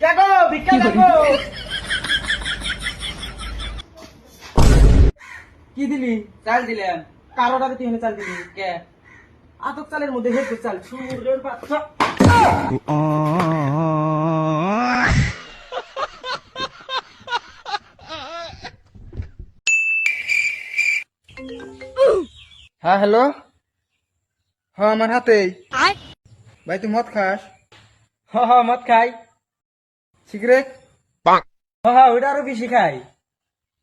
কে গো ভিক্ষা দেখো। কি দিলি? চাল দিলাম। কারোটারে তুই চাল দিলি কে? আতক চালের মধ্যে হেঁটে চাল সুরের বাচ্চা। হ্যাঁ হ্যালো, হ্যাঁ আমার হাতেই। ভাই তুই মদ খাস? হ হ মদ খাই। সিগারেট? হ হ ওইটা আরো বেশি খাই।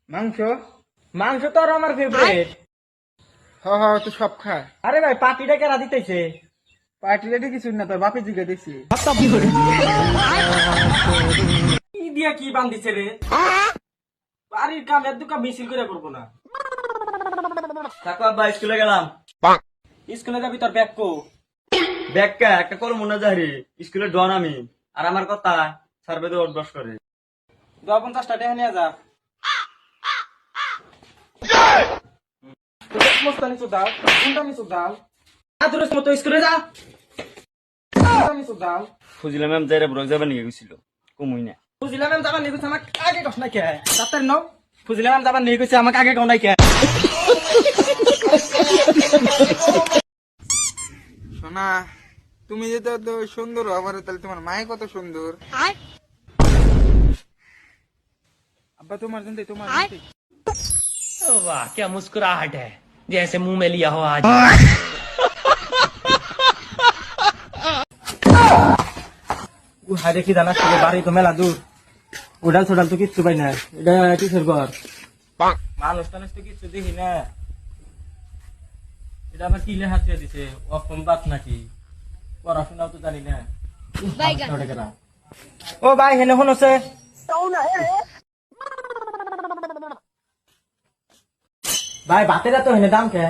মাংস? মাংস তো আরো আমার ফেভারিট। হ্যাঁ হ্যাঁ তুই সব খা। আরে ভাই পার্টিটা কেরা দিতেছে? পার্টি রেডি কিছু না, তোর বাপে জিগে দেখছি। কি দিয়া কি বান্ধিছে রে? বাড়ির কাম এর দুকা মিছিল করে করবো না। থাকো আব্বা, স্কুলে গেলাম। স্কুলে যাবি তোর ব্যাগ কো? ব্যাগকা একটা কল মনে যাহারি, স্কুলে ডন আমি। আর আমার কথা সার্ভে দিয়ে অভ্যাস করে। 50টা টাকা নিয়ে যা। মস্তানি চুদাও, গুন্ডামি চুদাও। আদরের মতো স্কুলে যা। গুন্ডামি চুদাও। ফুজিলা ম্যাম যাইরা ব্রক যাবে নিয়ে গেছিল, কমুই না। ফুজিলা ম্যাম যাবার নিয়ে গেছে আমাকে আগে কষ্ট নাই কে? ডাক্তার নাও। ফুজিলা ম্যাম যাবার নিয়ে গেছে আমাকে আগে কষ্ট নাই কে? সোনা, তুমি যে তো সুন্দর আমার, তাহলে তোমার মায়ে কত সুন্দর। আব্বা তোমার জন্য তোমার वाह क्या मुस्कुराहट है, जैसे मुंह में लिया हो आज। হাইরে কি জানাস তোকে বাড়ি তো মেলা দূর। উড়াল ছোড়াল তো কিচ্ছু পাই না। এটা কিসের ঘর? মানুষ টানুষ তো কিচ্ছু দেখি না। এটা আবার কি লেখা দিয়ে দিছে? অপম বাত নাকি? পড়াশোনাও তো জানি না। ও ভাই হেনে হনছে। ভাই ভাতের তো হেনে দাম কে?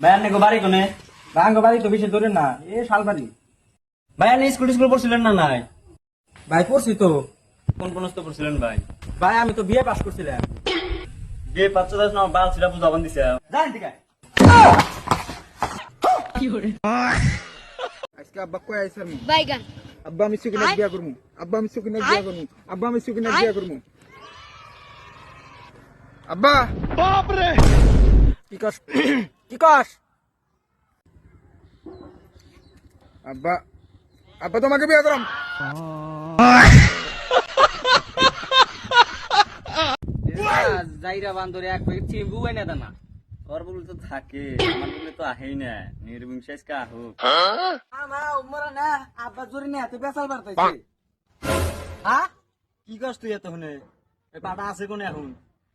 ভাই আপনি বাড়ি কোনে? ভাঙ্গ বাড়ি তো বেশি দূরে না, এ শালবাড়ি। ভাই আপনি স্কুল পড়ছিলেন না নাই? ভাই পড়ছি তো। কোন কোন পড়ছিলেন ভাই? ভাই আমি তো বিয়ে পাস করছিলাম। বিয়ে পাচ্ছ না, বাল ছিলা বুঝাবান দিছে। জানি ঠিক আছে। আজকে আব্বা কই আইছ আমি? বাইগান আব্বা আমি সুকিনা বিয়া করমু, আব্বা আমি সুকিনা বিয়া করমু, আব্বা আমি সুকিনা বিয়া করমু। আব্বা কি কস? কি কস? আব্বা, আব্বা তোমাকে বিয়া করাম। যাইরা বান্দরে এক প্যাকেট চিম্বু এনে দেনা। ওর বলে তো থাকে, আমার বলে তো আহেই না। নির্বিংশ কা হোক। আমা উমরা না আব্বা জোরে নে হাতে বেসাল বাড়তাইছে। হ্যাঁ? কি কস তুই এত হুনে? এই বাবা আছে কোনে এখন?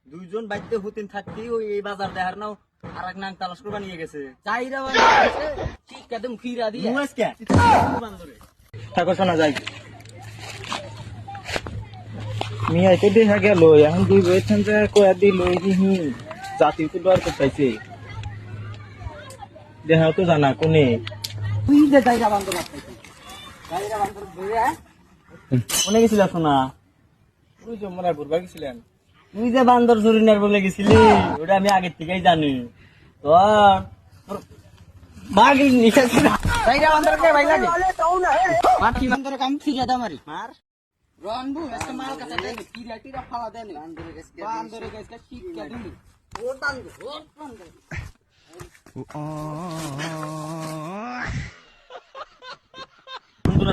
দুইজন বাইতে হতেন থাকতে ওই এই বাজার দেহার নাও আরেক নাং তালাশ করবা নিয়ে গেছে। চাইরা বাড়তাইছে। ঠিক একদম ফিরা দিয়ে। মুয়াস কে? বান্দরে। থাকো শোনা যাই। মিয়া তো দেখা গেল এখন দুই বইছেন যে কয়া দিল দিহি জাতি তো দর করতেছে। দেখা তো জানা কোনে। তুই যে জায়গা বন্ধ করতেছিস। জায়গা বন্ধ করে কোনে গেছিল শোনা? তুই যে মনে ঘুরবা গেছিলেন। তুই যে বান্দর জরিনার বলে গেছিলি, ওটা আমি আগের থেকেই জানি। তোর মাগি নিশা জায়গা বন্ধ করে ভাই লাগে। মার কি বন্ধ করে কাম ফিরে দাও মারি। মার রনবু এসে মাল কাছে দেন ফিরে টিরা ফালা দেন। বান্দরে গাছটা শিক্ষা দিলি। ওর বান্দর ওর বান্দর। বন্ধুরা